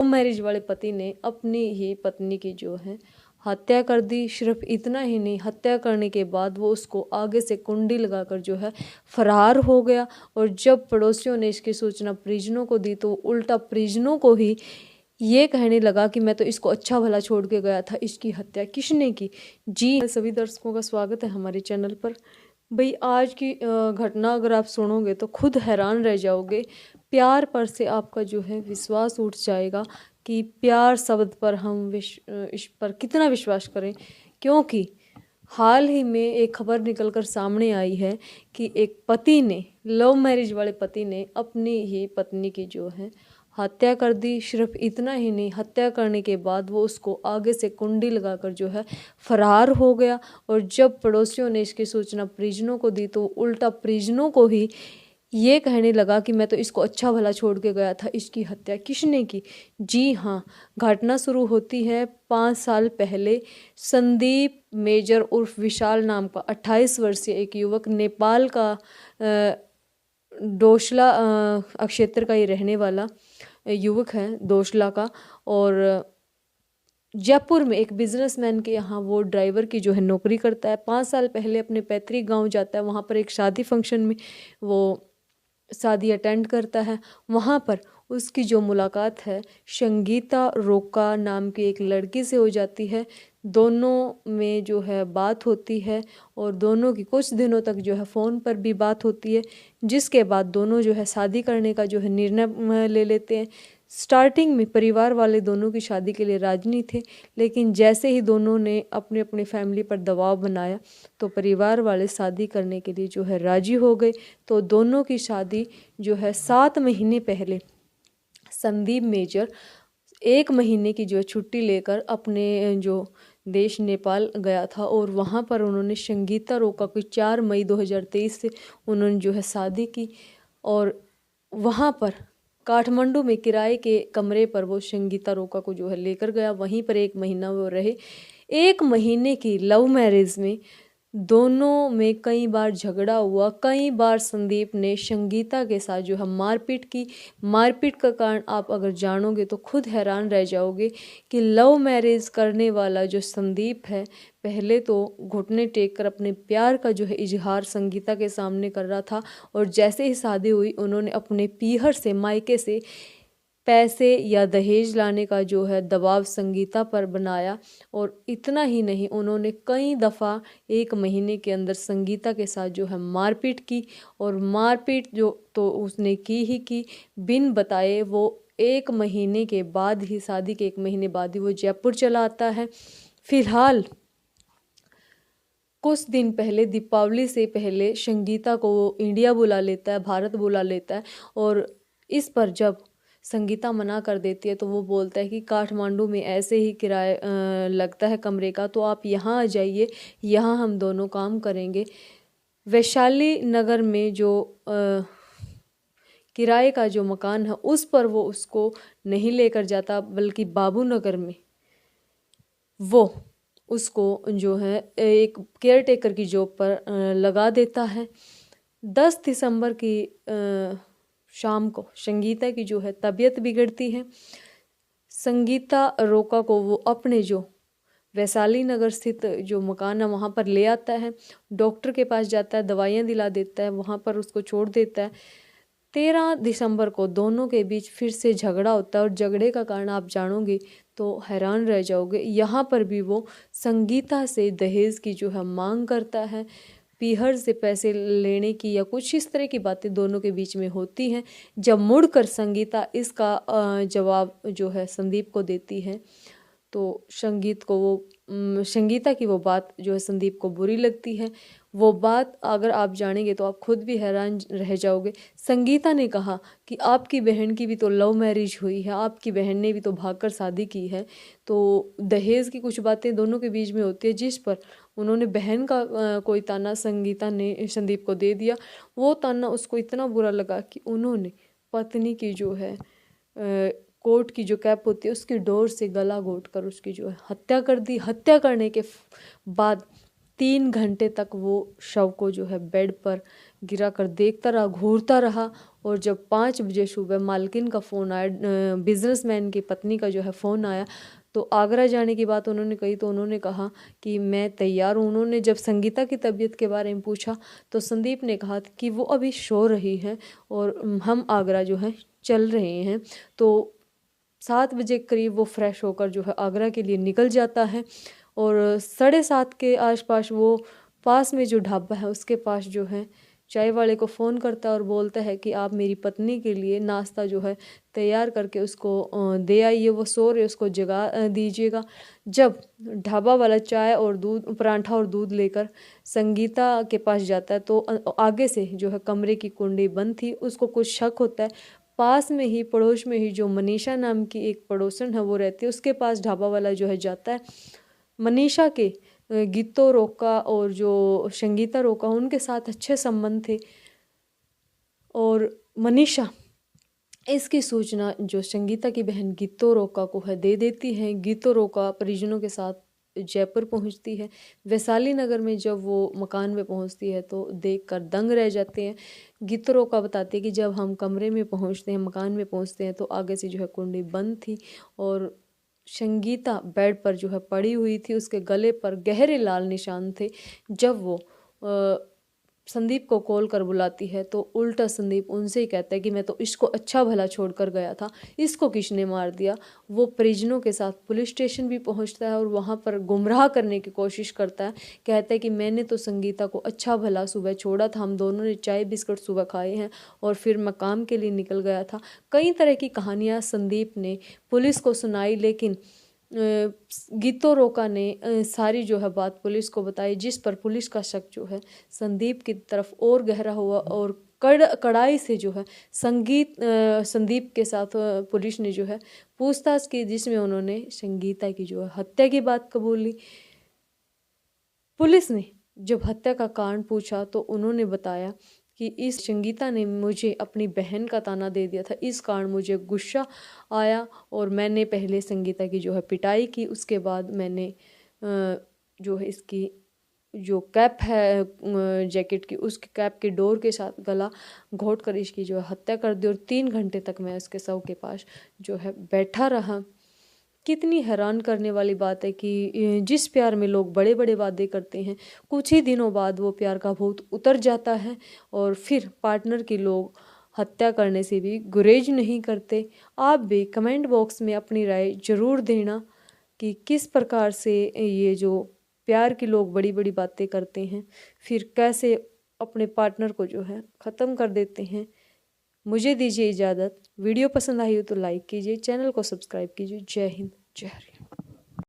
Marriage वाले पति ने अपनी ही पत्नी की जो है हत्या कर दी। सिर्फ इतना ही नहीं, हत्या करने के बाद वो उसको आगे से कुंडी लगाकर जो है फरार हो गया। और जब पड़ोसियों ने इसकी सूचना परिजनों को दी तो उल्टा परिजनों को ही ये कहने लगा कि मैं तो इसको अच्छा भला छोड़ के गया था, इसकी हत्या किसने की। जी सभी दर्शकों का स्वागत है हमारे चैनल पर। भाई आज की घटना अगर आप सुनोगे तो खुद हैरान रह जाओगे। प्यार पर से आपका जो है विश्वास उठ जाएगा कि प्यार शब्द पर हम इस पर कितना विश्वास करें। क्योंकि हाल ही में एक खबर निकलकर सामने आई है कि एक पति ने, लव मैरिज वाले पति ने अपनी ही पत्नी की जो है हत्या कर दी। सिर्फ इतना ही नहीं, हत्या करने के बाद वो उसको आगे से कुंडी लगाकर जो है फरार हो गया। और जब पड़ोसियों ने इसकी सूचना परिजनों को दी तो उल्टा परिजनों को ही ये कहने लगा कि मैं तो इसको अच्छा भला छोड़ के गया था, इसकी हत्या किसने की। जी हाँ, घटना शुरू होती है 5 साल पहले। संदीप मेजर उर्फ विशाल नाम का 28 वर्षीय एक युवक, नेपाल का डोसला क्षेत्र का ही रहने वाला युवक है, डोसला का। और जयपुर में एक बिजनेसमैन के यहाँ वो ड्राइवर की जो है नौकरी करता है। 5 साल पहले अपने पैतृक गांव जाता है, वहाँ पर एक शादी फंक्शन में वो शादी अटेंड करता है। वहाँ पर उसकी जो मुलाकात है संगीता रोका नाम की एक लड़की से हो जाती है। दोनों में जो है बात होती है और दोनों की कुछ दिनों तक जो है फ़ोन पर भी बात होती है, जिसके बाद दोनों जो है शादी करने का जो है निर्णय ले लेते हैं। स्टार्टिंग में परिवार वाले दोनों की शादी के लिए राजी नहीं थे, लेकिन जैसे ही दोनों ने अपनी अपनी फैमिली पर दबाव बनाया तो परिवार वाले शादी करने के लिए जो है राजी हो गए। तो दोनों की शादी जो है 7 महीने पहले संदीप मेजर 1 महीने की जो है छुट्टी लेकर अपने जो देश नेपाल गया था और वहाँ पर उन्होंने संगीता रोका की 4 मई 2023 से उन्होंने जो है शादी की। और वहाँ पर काठमांडू में किराए के कमरे पर वो संगीता रोका को जो है लेकर गया। वहीं पर 1 महीना वो रहे। 1 महीने की लव मैरिज में दोनों में कई बार झगड़ा हुआ। कई बार संदीप ने संगीता के साथ जो है मारपीट की। मारपीट का कारण आप अगर जानोगे तो खुद हैरान रह जाओगे कि लव मैरिज करने वाला जो संदीप है, पहले तो घुटने टेक कर अपने प्यार का जो है इजहार संगीता के सामने कर रहा था। और जैसे ही शादी हुई उन्होंने अपने पीहर से, मायके से पैसे या दहेज लाने का जो है दबाव संगीता पर बनाया। और इतना ही नहीं, उन्होंने कई दफ़ा 1 महीने के अंदर संगीता के साथ जो है मारपीट की। और मारपीट जो तो उसने की ही की, बिन बताए वो 1 महीने के बाद ही, शादी के 1 महीने बाद ही वो जयपुर चला आता है। फिलहाल कुछ दिन पहले, दीपावली से पहले संगीता को वो इंडिया बुला लेता है, भारत बुला लेता है। और इस पर जब संगीता मना कर देती है तो वो बोलता है कि काठमांडू में ऐसे ही किराए लगता है कमरे का, तो आप यहाँ आ जाइए, यहाँ हम दोनों काम करेंगे। वैशाली नगर में जो किराए का जो मकान है उस पर वो उसको नहीं लेकर जाता, बल्कि बाबू नगर में वो उसको जो है एक केयर टेकर की जॉब पर लगा देता है। 10 दिसंबर की शाम को संगीता की जो है तबीयत बिगड़ती है। संगीता रोका को वो अपने जो वैशाली नगर स्थित जो मकान है वहाँ पर ले आता है, डॉक्टर के पास जाता है, दवाइयाँ दिला देता है, वहाँ पर उसको छोड़ देता है। 13 दिसंबर को दोनों के बीच फिर से झगड़ा होता है और झगड़े का कारण आप जानोगे तो हैरान रह जाओगे। यहाँ पर भी वो संगीता से दहेज की जो है मांग करता है, पीहर से पैसे लेने की या कुछ इस तरह की बातें दोनों के बीच में होती हैं। जब मुड़कर संगीता इसका जवाब जो है संदीप को देती है तो संगीता की वो बात जो है संदीप को बुरी लगती है। वो बात अगर आप जानेंगे तो आप खुद भी हैरान रह जाओगे। संगीता ने कहा कि आपकी बहन की भी तो लव मैरिज हुई है, आपकी बहन ने भी तो भागकर शादी की है, तो दहेज की कुछ बातें दोनों के बीच में होती है, जिस पर उन्होंने बहन का कोई ताना संगीता ने संदीप को दे दिया। वो ताना उसको इतना बुरा लगा कि उन्होंने पत्नी की जो है कोट की जो कैप होती है उसकी डोर से गला घोट कर उसकी जो है हत्या कर दी। हत्या करने के बाद 3 घंटे तक वो शव को जो है बेड पर गिरा कर देखता रहा, घूरता रहा। और जब 5 बजे सुबह मालकिन का फ़ोन आया, बिजनेसमैन की पत्नी का जो है फ़ोन आया, तो आगरा जाने की बात उन्होंने कही, तो उन्होंने कहा कि मैं तैयार हूँ। उन्होंने जब संगीता की तबीयत के बारे में पूछा तो संदीप ने कहा कि वो अभी सो रही है और हम आगरा जो है चल रहे हैं। तो 7 बजे करीब वो फ्रेश होकर जो है आगरा के लिए निकल जाता है और 7:30 के आसपास वो पास में जो ढाबा है उसके पास जो है चाय वाले को फ़ोन करता है और बोलता है कि आप मेरी पत्नी के लिए नाश्ता जो है तैयार करके उसको दे आइए, वो सो रहे, उसको जगा दीजिएगा। जब ढाबा वाला चाय और दूध, पराठा और दूध लेकर संगीता के पास जाता है तो आगे से जो है कमरे की कुंडी बंद थी। उसको कुछ शक होता है। पास में ही, पड़ोस में ही जो मनीषा नाम की एक पड़ोसन है वो रहती है, उसके पास ढाबा वाला जो है जाता है। मनीषा के गीतो रोका और जो संगीता रोका उनके साथ अच्छे संबंध थे और मनीषा इसकी सूचना जो संगीता की बहन गीतो रोका को है दे देती है। गीतो रोका परिजनों के साथ जयपुर पहुंचती है। वैशाली नगर में जब वो मकान में पहुंचती है तो देखकर दंग रह जाते हैं। गीतो रोका बताती है कि जब हम कमरे में पहुंचते हैं, मकान में पहुंचते हैं तो आगे से जो है कुंडी बंद थी और संगीता बेड पर जो है पड़ी हुई थी, उसके गले पर गहरे लाल निशान थे। जब वो संदीप को कॉल कर बुलाती है तो उल्टा संदीप उनसे ही कहता है कि मैं तो इसको अच्छा भला छोड़कर गया था, इसको किसने मार दिया। वो परिजनों के साथ पुलिस स्टेशन भी पहुंचता है और वहां पर गुमराह करने की कोशिश करता है। कहता है कि मैंने तो संगीता को अच्छा भला सुबह छोड़ा था, हम दोनों ने चाय बिस्कुट सुबह खाए हैं और फिर मैं काम के लिए निकल गया था। कई तरह की कहानियाँ संदीप ने पुलिस को सुनाई, लेकिन गीतो रोका ने सारी जो है बात पुलिस को बताई, जिस पर पुलिस का शक जो है संदीप की तरफ और गहरा हुआ और कड़ाई से जो है संदीप के साथ पुलिस ने जो है पूछताछ की, जिसमें उन्होंने संगीता की जो है हत्या की बात कबूल ली। पुलिस ने जब हत्या का कारण पूछा तो उन्होंने बताया कि इस संगीता ने मुझे अपनी बहन का ताना दे दिया था, इस कारण मुझे गुस्सा आया और मैंने पहले संगीता की जो है पिटाई की। उसके बाद मैंने जो है इसकी जो कैप है जैकेट की, उस कैप के डोर के साथ गला घोट कर इसकी जो है हत्या कर दी और 3 घंटे तक मैं उसके शव के पास जो है बैठा रहा। कितनी हैरान करने वाली बात है कि जिस प्यार में लोग बड़े बड़े वादे करते हैं, कुछ ही दिनों बाद वो प्यार का भूत उतर जाता है और फिर पार्टनर की लोग हत्या करने से भी गुरेज नहीं करते। आप भी कमेंट बॉक्स में अपनी राय ज़रूर देना कि किस प्रकार से ये जो प्यार के लोग बड़ी बड़ी बातें करते हैं फिर कैसे अपने पार्टनर को जो है ख़त्म कर देते हैं। मुझे दीजिए इजाज़त। वीडियो पसंद आई हो तो लाइक कीजिए, चैनल को सब्सक्राइब कीजिए। जय हिंद, जय हरियाणा।